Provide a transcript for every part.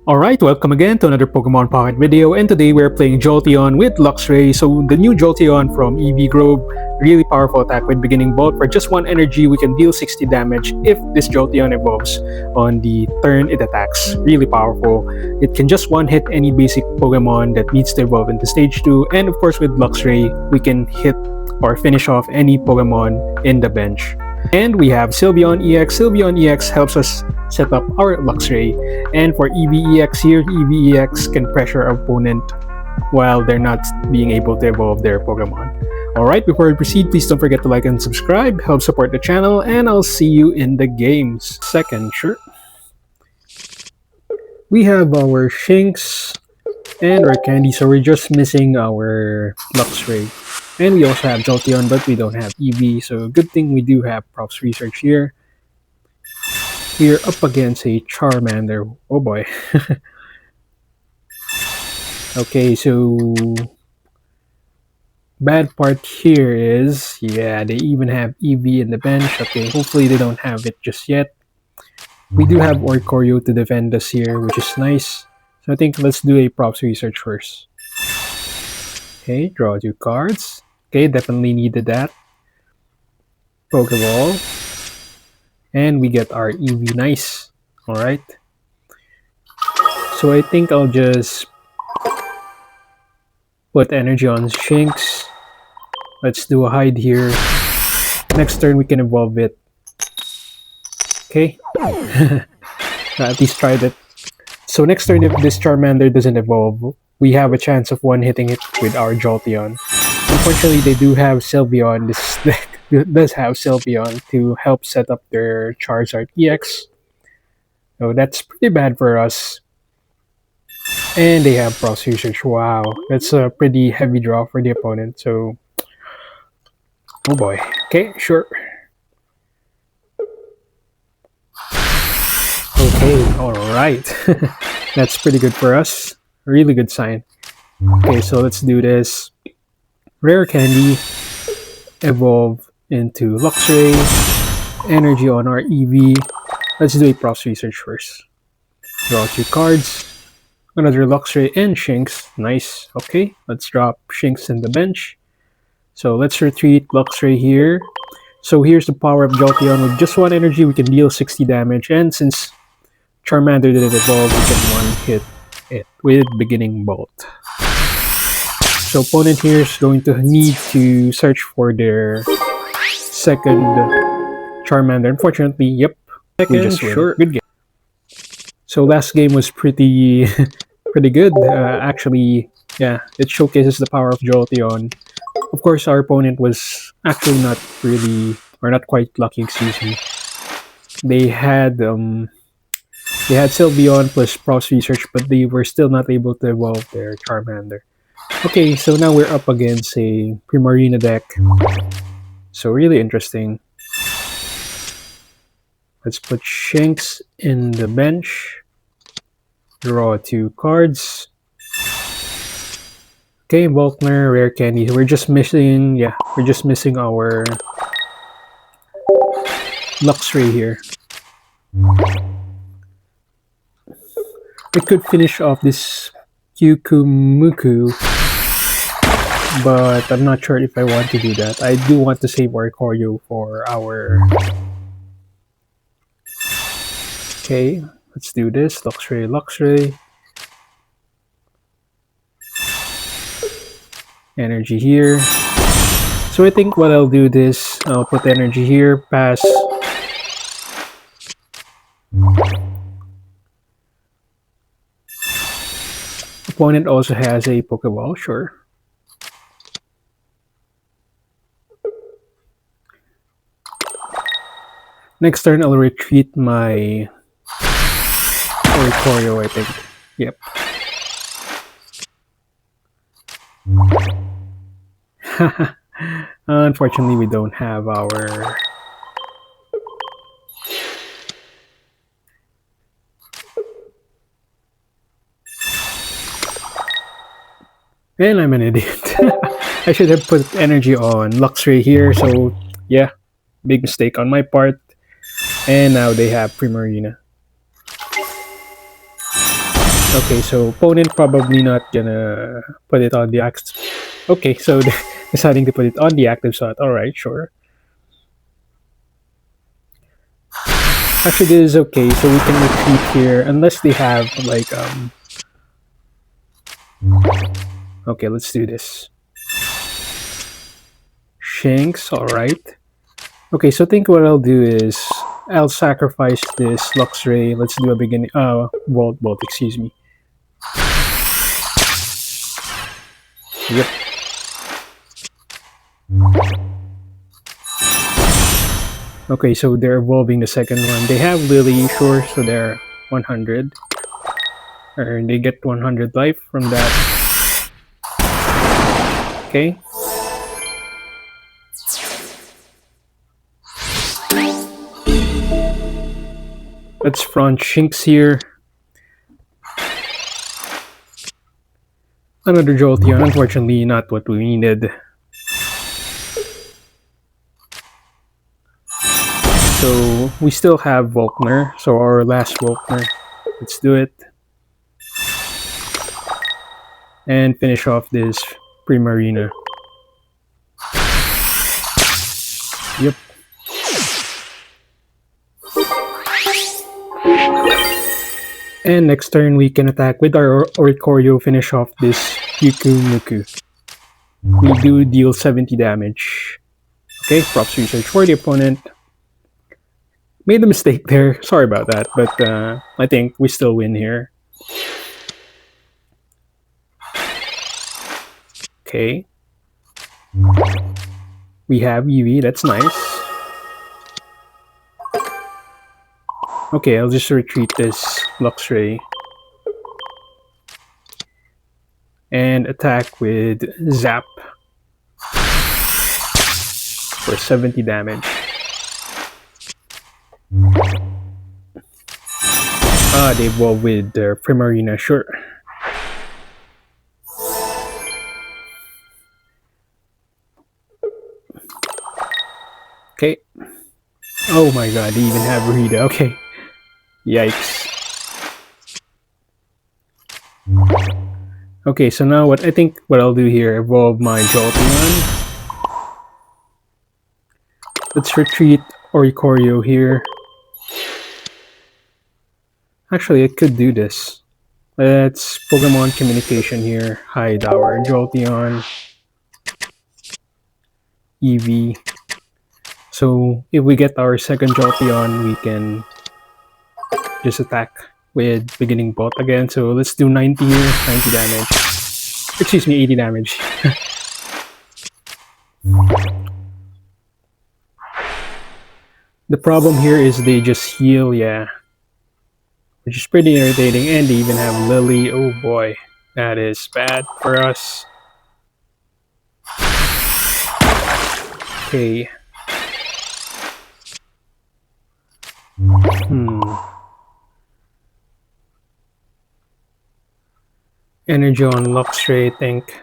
Alright, welcome again to another Pokemon Pocket video, and today we're playing Jolteon with Luxray. So the new Jolteon from Eevee Grove, really powerful attack with beginning bolt. For just 1 energy, we can deal 60 damage if this Jolteon evolves on the turn it attacks. Really powerful. It can just one-hit any basic Pokemon that needs to evolve into Stage 2, and of course with Luxray, we can hit or finish off any Pokemon in the bench. And we have Sylveon EX. Sylveon EX helps us set up our Luxray. And for Eevee EX here, Eevee EX can pressure our opponent while they're not being able to evolve their Pokemon. Alright, before we proceed, please don't forget to like and subscribe, help support the channel, and I'll see you in the games. Second, sure. We have our Shinx and our Candy, so we're just missing our Luxray. And we also have Jolteon, but we don't have Eevee, so good thing we do have Props Research here. We're up against a Charmander. Oh boy. Okay, so bad part here is, yeah, they even have Eevee in the bench. Okay, hopefully they don't have it just yet. We do have Oricorio to defend us here, which is nice. So I think let's do a Props Research first. Okay, draw 2 cards. Okay, definitely needed that. Pokeball. And we get our Eevee. Nice. Alright. So I think I'll just put energy on Shinx. Let's do a hide here. Next turn we can evolve it. Okay. At least tried it. So next turn, if this Charmander doesn't evolve, we have a chance of one-hitting it with our Jolteon. Unfortunately, they do have Sylveon. This deck does have Sylveon to help set up their Charizard EX. So that's pretty bad for us. And they have Props Research. Wow, that's a pretty heavy draw for the opponent. So, oh boy. Okay, sure. Okay, alright. That's pretty good for us. Really good sign. Okay, so let's do this. Rare Candy, evolve into Luxray, energy on our Eevee. Let's do a Props Research first. Draw 2 cards, another Luxray and Shinx. Nice. Okay, let's drop Shinx in the bench. So let's retreat Luxray here. So here's the power of Jolteon. With just 1 energy, we can deal 60 damage. And since Charmander didn't evolve, we can one-hit it with Beginning Bolt. So opponent here is going to need to search for their second Charmander. Unfortunately, yep, we just win. Sure. Good game. So last game was pretty good. Actually, yeah, it showcases the power of Jolteon. Of course, our opponent was actually not really, or not quite lucky, excuse me. They had Sylveon plus Props Research, but they were still not able to evolve their Charmander. Okay, so now we're up against a Primarina deck. So really interesting. Let's put Shinx in the bench. Draw 2 cards. Okay, Volkner, Rare Candy. We're just missing, yeah, we're just missing our Luxray here. We could finish off this Kyukumuku, but I'm not sure if I want to do that. I do want to save Oricorio for our... Okay, let's do this. Luxray, Luxray. Energy here. So I think what I'll do this, I'll put energy here, pass. Opponent also has a Pokeball, sure. Next turn, I'll retreat my Oricorio, I think. Yep. Unfortunately, we don't have our... And I'm an idiot. I should have put energy on Luxray here, so yeah, big mistake on my part. And now they have Primarina. Okay, so opponent probably not gonna put it on the active. Okay, so they're deciding to put it on the active slot. Alright, sure. Actually, this is okay, so we can retreat here unless they have like okay, let's do this. Shinx, alright. Okay, so I think what I'll do is I'll sacrifice this Luxray. Let's do a beginning Bolt, excuse me. Yep. Okay, so they're evolving the second one. They have Lily, sure, so they're 100. Or they get 100 life from that. Okay. Let's front Shinx here. Another Jolteon, unfortunately not what we needed. So we still have Volkner, so our last Volkner. Let's do it. And finish off this Primarina. Yep. And next turn we can attack with our Oricorio, finish off this Muku. We do deal 70 damage. Okay, props research for the opponent. Made a mistake there, sorry about that, but I think we still win here. Okay. We have Eevee, that's nice. Okay, I'll just retreat this Luxray. And attack with Zap. For 70 damage. They evolve with their Primarina, sure. Okay. Oh my god, they even have Rita. Okay. Yikes. Okay, so now what I think what I'll do here, evolve my Jolteon. Let's retreat Oricorio here. Actually, I could do this. Let's Pokemon communication here. Hide our Jolteon. Eevee. So if we get our second Jolteon, we can just attack with beginning bolt again. So let's do 90 here, 90 damage. Excuse me, 80 damage. The problem here is they just heal, yeah. Which is pretty irritating, and they even have Lily. Oh boy, that is bad for us. Okay. Energy on Luxray, I think.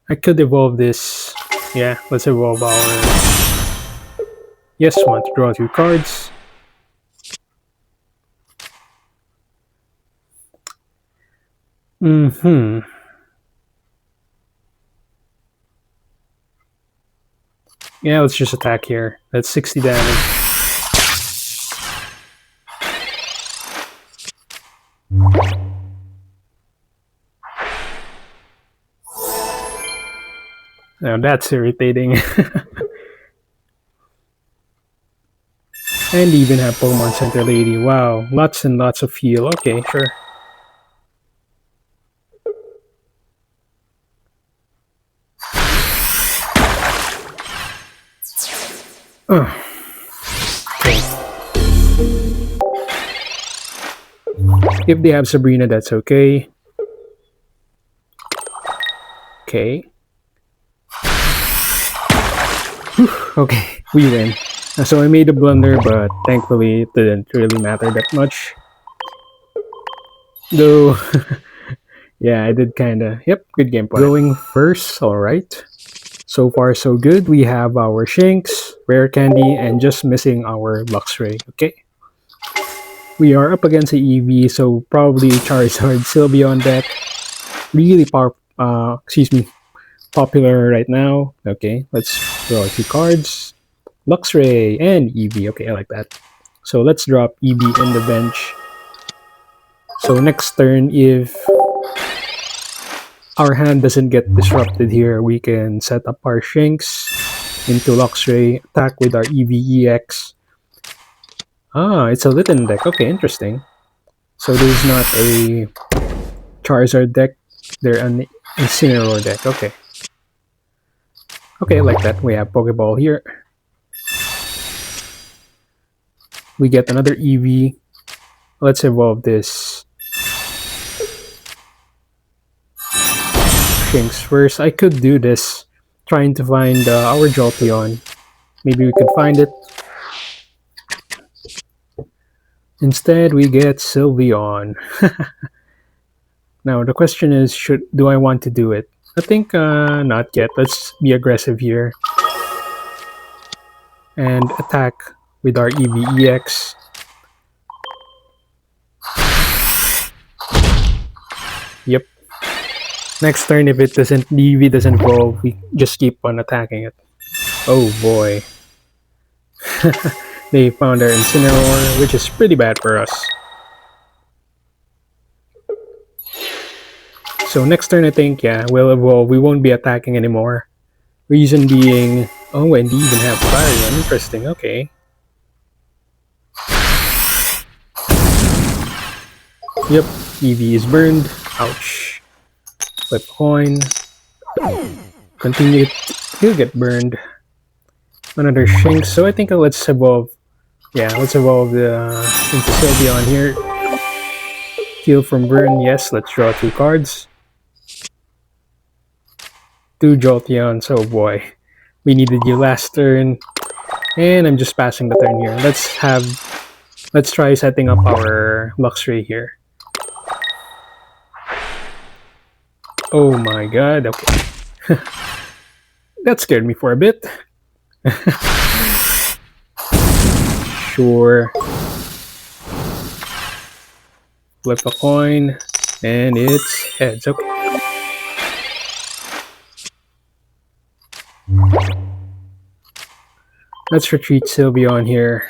I could evolve this. Yeah, let's evolve our... Yes, want to draw 2 cards. Yeah, let's just attack here. That's 60 damage. Now that's irritating. And even have Pokemon Center Lady. Wow, lots and lots of heal. Okay, sure. Okay. If they have Sabrina, that's okay. Okay. Whew, okay, we win. So I made a blunder, but thankfully it didn't really matter that much. Though, yeah, I did kinda, yep, good game point. Going first, alright. So far so good. We have our Shinx, Rare Candy, and just missing our Luxray, okay? We are up against the Eevee, so probably Charizard Sylveon deck. Really popular right now. Okay, let's draw 2 cards. Luxray and Eevee. Okay, I like that. So let's drop Eevee in the bench. So next turn, if our hand doesn't get disrupted here, we can set up our Shinx into Luxray, attack with our Eevee EX. Ah, it's a Litten deck. Okay, interesting. So this is not a Charizard deck. They're an Incineroar deck. Okay. Okay, I like that. We have Pokeball here. We get another Eevee. Let's evolve this Shinx first. I could do this, trying to find our Jolteon. Maybe we could find it. Instead, we get Sylveon. Now, the question is, do I want to do it? I think not yet. Let's be aggressive here. And attack with our Eevee EX. Yep. Next turn, if it doesn't, Eevee doesn't evolve, we just keep on attacking it. Oh boy. They found our Incineroar, which is pretty bad for us. So next turn, I think, yeah, we'll evolve. We won't be attacking anymore. Reason being, oh, and they even have Fire. Interesting, okay. Yep, Eevee is burned. Ouch. Flip coin. Continue. He'll get burned. Another Shinx. So I think let's evolve. Yeah, let's evolve into Sylveon here. Heal from burn. Yes, let's draw 2 cards. 2 Jolteons. Oh boy. We needed you last turn. And I'm just passing the turn here. Let's try setting up our Luxray here. Oh my god, okay. That scared me for a bit. Sure. Flip a coin, and it's heads. Okay. Let's retreat Sylveon here.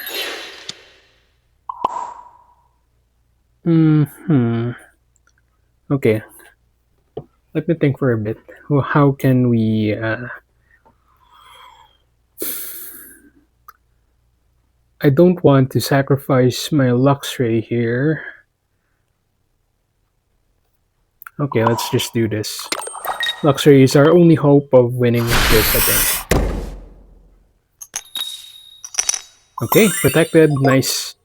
Okay. Let me think for a bit. Well, how can we... I don't want to sacrifice my Luxray here. Okay, let's just do this. Luxray is our only hope of winning this, I think. Okay, protected. Nice.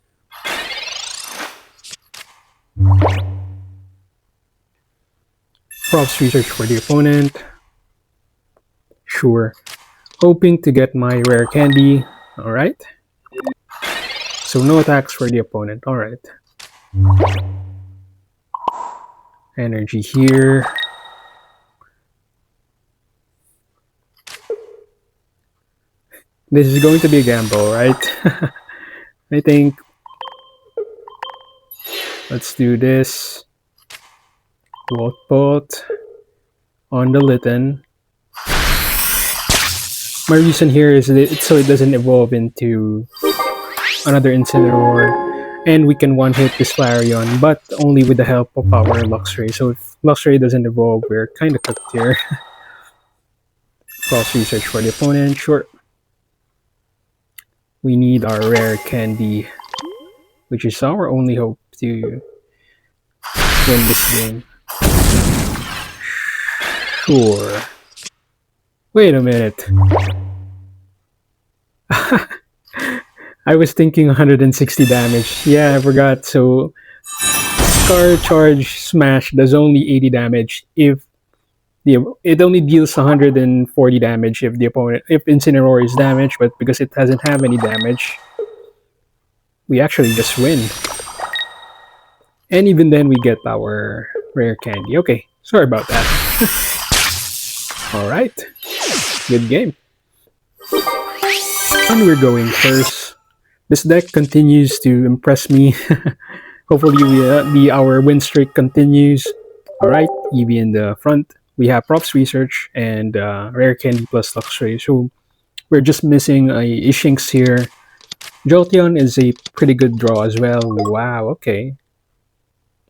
Props research for the opponent. Sure. Hoping to get my rare candy. Alright. So no attacks for the opponent. Alright. Energy here. This is going to be a gamble, right? I think. Let's do this. Bolt on the Litten. My reason here is that so it doesn't evolve into another Incineroar, and we can one-hit this Flareon, but only with the help of our Luxray. So if Luxray doesn't evolve, we're kind of cooked here. Cross research for the opponent, sure. We need our rare candy, which is our only hope to win this game. Sure. Wait a minute. I was thinking 160 damage. Yeah, I forgot. So, Scar Charge Smash does only 80 damage if it only deals 140 damage if Incineroar is damaged, but because it doesn't have any damage, we actually just win. And even then, we get our rare candy. Okay, sorry about that. Alright, good game. And we're going first. This deck continues to impress me. Hopefully, our win streak continues. All right, Eevee in the front. We have Props Research and Rare Candy plus Luxray. So we're just missing a Shinx here. Jolteon is a pretty good draw as well. Wow, okay.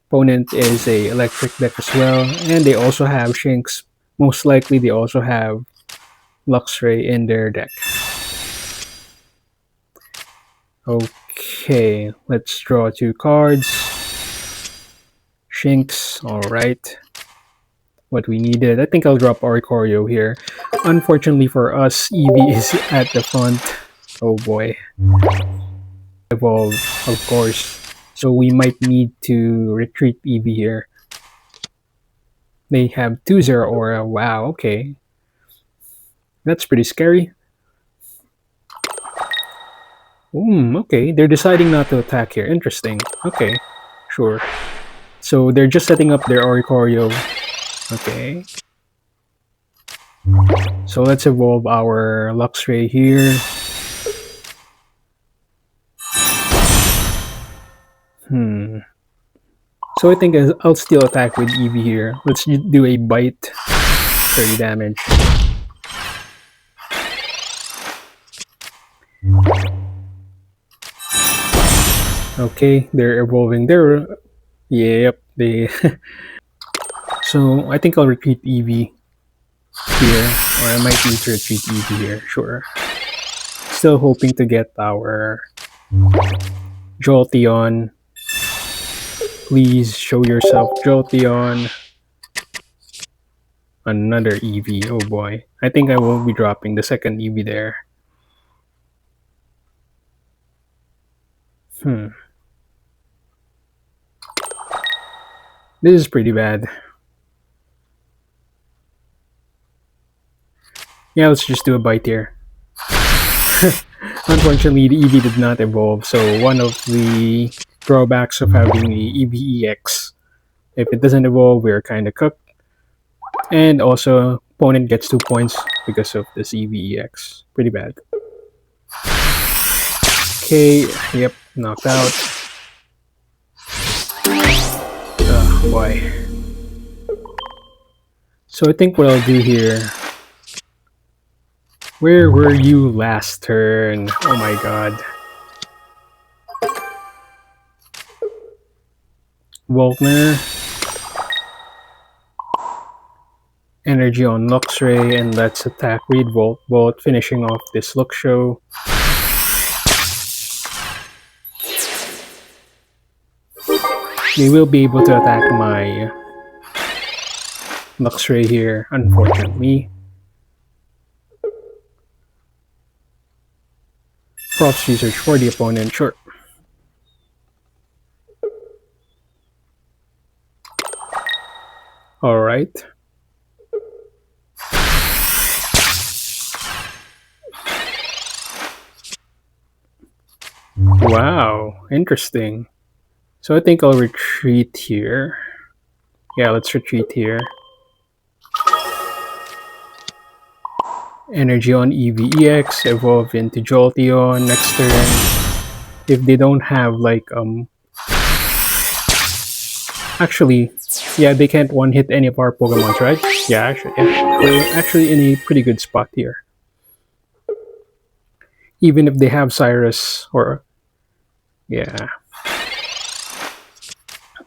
Opponent is a electric deck as well, and they also have Shinx. Most likely, they also have Luxray in their deck. Okay, let's draw 2 cards. Shinx, alright. What we needed. I think I'll drop Oricorio here. Unfortunately for us, Eevee is at the front. Oh boy. Evolve, of course. So we might need to retreat Eevee here. They have 2-0 aura. Wow, okay. That's pretty scary. Okay. They're deciding not to attack here. Interesting. Okay, sure. So they're just setting up their Oricorio. Okay. So let's evolve our Luxray here. So I think I'll still attack with Eevee here. Let's do a bite. 30 damage. Okay, they're evolving. Yep, they... So I think I'll retreat Eevee here. Or I might need to retreat Eevee here, sure. Still hoping to get our Jolteon. Please show yourself, Jolteon. Another Eevee, oh boy. I think I will be dropping the second Eevee there. This is pretty bad. Yeah, let's just do a bite here. Unfortunately, the Eevee did not evolve, so one of the drawbacks of having the Eevee EX. If it doesn't evolve, we're kind of cooked. And also, opponent gets 2 points because of this Eevee EX. Pretty bad. Okay, yep, knocked out. Oh boy. So I think what I'll do here... Where were you last turn? Oh my god. Volkner. Energy on Luxray, and let's attack with Volt, finishing off this look show. They will be able to attack my Luxray here, unfortunately. Props research for the opponent, sure. Alright. Wow, interesting. So I think I'll retreat here. Yeah, let's retreat here. Energy on Eevee EX, evolve into Jolteon next turn. If they don't have like actually, yeah, they can't one-hit any of our Pokemons, right? Yeah, actually, yeah. We're actually in a pretty good spot here. Even if they have Cyrus or... Yeah.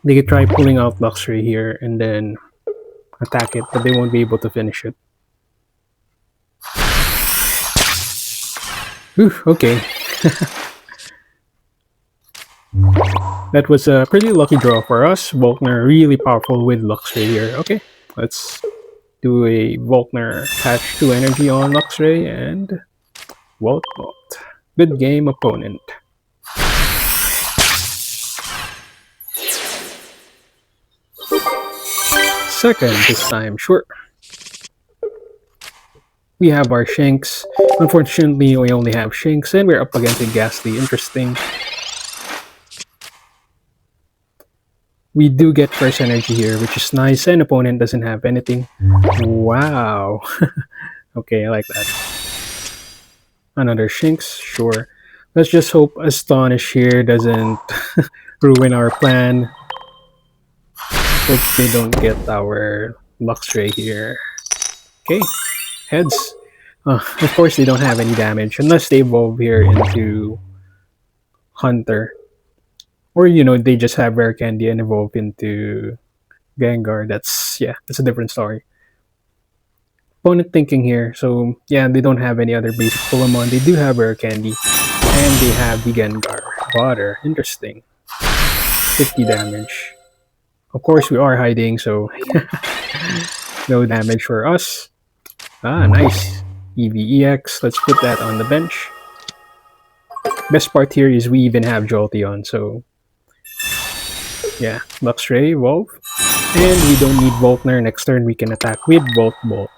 They could try pulling out Luxray here and then attack it, but they won't be able to finish it. Oof, okay. That was a pretty lucky draw for us. Volkner really powerful with Luxray here. Okay, let's do a Volkner attach 2 energy on Luxray and Volt. Good game, opponent. Second this time, sure. We have our Shinx. Unfortunately, we only have Shinx, and we're up against a Ghastly. Interesting. We do get first energy here, which is nice, and opponent doesn't have anything. Wow. Okay, I like that. Another Shinx, sure. Let's just hope Astonish here doesn't ruin our plan. Hope they don't get our Luxray here. Okay, heads. Of course, they don't have any damage unless they evolve here into Hunter. Or, they just have Rare Candy and evolve into Gengar. That's a different story. Opponent thinking here. So, yeah, they don't have any other basic Pokemon. They do have Rare Candy. And they have the Gengar. Water. Interesting. 50 damage. Of course, we are hiding, so no damage for us. Ah, nice. Eevee EX. Let's put that on the bench. Best part here is we even have Jolteon, so yeah. Luxray, Evolve. And we don't need Volkner. Next turn, we can attack with Volt Bolt.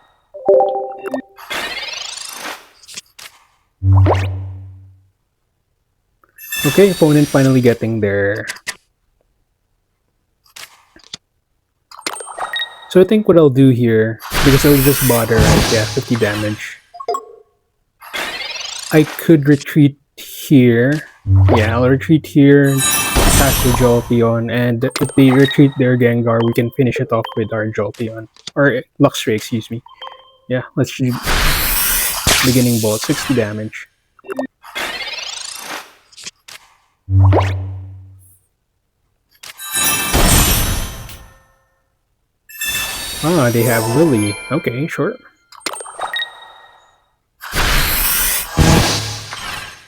Okay, opponent finally getting there. So I think what I'll do here, because I'll just bother, right? Yeah, 50 damage. I could retreat here. Yeah, I'll retreat here, attack with Jolteon, and if they retreat their Gengar, we can finish it off with our Jolteon. Or Luxray, excuse me. Yeah, let's shoot beginning bolt, 60 damage. Ah, they have Lily. Okay, sure.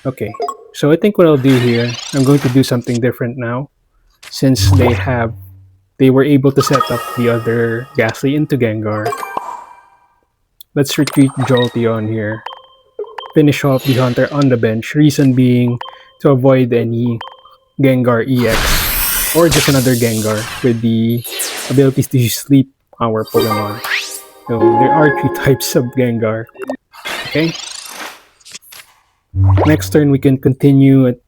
Okay, so I think what I'll do here, I'm going to do something different now. Since they were able to set up the other Ghastly into Gengar. Let's retreat Jolteon here. Finish off the Hunter on the bench. Reason being to avoid any Gengar EX or just another Gengar with the abilities to sleep our Pokemon. So there are 3 types of Gengar. Okay. Next turn we can continue it.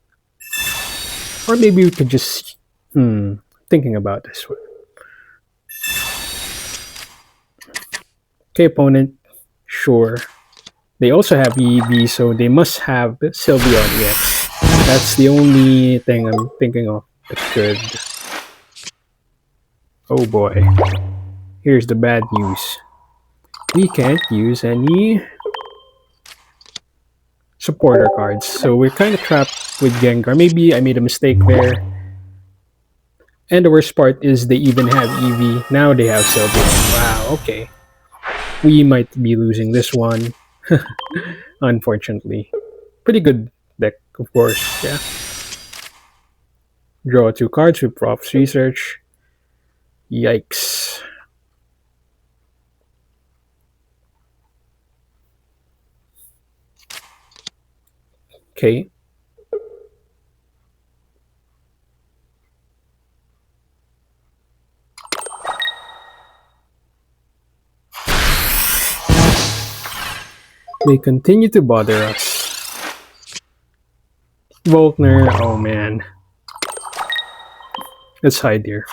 Or maybe we could just thinking about this one. Okay, opponent. Sure. They also have Eevee, so they must have Sylveon EX. That's the only thing I'm thinking of that could... Oh boy. Here's the bad news. We can't use any supporter cards, so we're kind of trapped with Gengar. Maybe I made a mistake there. And the worst part is they even have Eevee. Now they have Sylveon. Wow, okay. We might be losing this one. Unfortunately. Pretty good deck, of course, yeah. Draw 2 cards with Prof's Research. Yikes. Okay. They continue to bother us. Volkner, oh man. Let's hide here.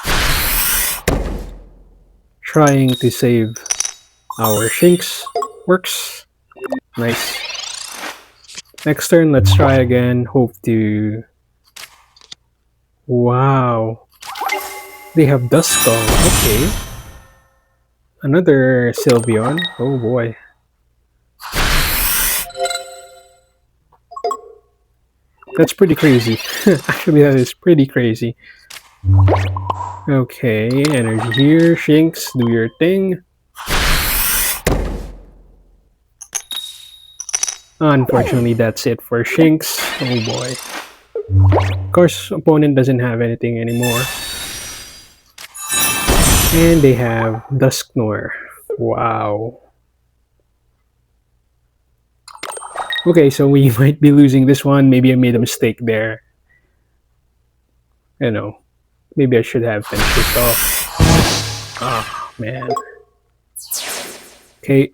Trying to save our Shinx. Works. Nice. Next turn, let's try again. Hope to... Wow. They have Duskull. Okay. Another Sylveon. Oh boy. That's pretty crazy. Actually, that is pretty crazy. Okay, energy here. Shinx, do your thing. Unfortunately, that's it for Shinx. Oh boy. Of course, opponent doesn't have anything anymore. And they have Dusknoir. Wow. Okay, so we might be losing this one. Maybe I made a mistake there. You know, maybe I should have finished this off. Oh, man. Okay.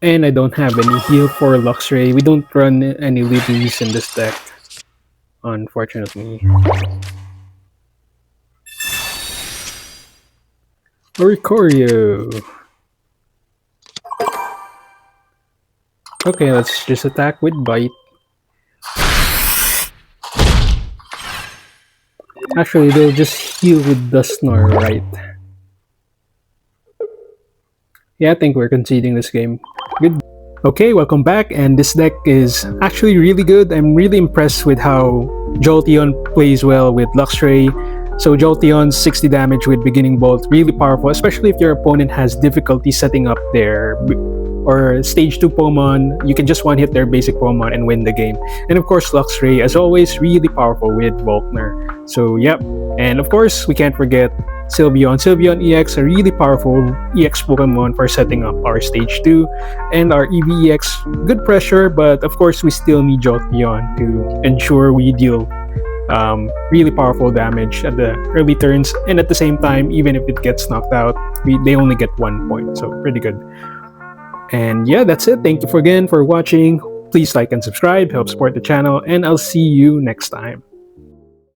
And I don't have any heal for Luxray. We don't run any Lilies in this deck, unfortunately. Oricorio. Okay, let's just attack with Bite. Actually, they'll just heal with Dusknoir, right? Yeah, I think we're conceding this game. Good. Okay, welcome back, and this deck is actually really good. I'm really impressed with how Jolteon plays well with Luxray. So Jolteon's 60 damage with Beginning Bolt, really powerful, especially if your opponent has difficulty setting up their or stage 2 Pokemon. You can just one-hit their basic Pokemon and win the game. And of course, Luxray, as always, really powerful with Volkner. So yep, and of course, we can't forget Sylveon. Sylveon EX, a really powerful EX Pokemon for setting up our stage 2. And our Eevee EX, good pressure, but of course we still need Jolteon to ensure we deal really powerful damage at the early turns, and at the same time, even if it gets knocked out, they only get 1 point, so pretty good. And yeah, that's it. Thank you again for watching. Please like and subscribe, help support the channel, and I'll see you next time.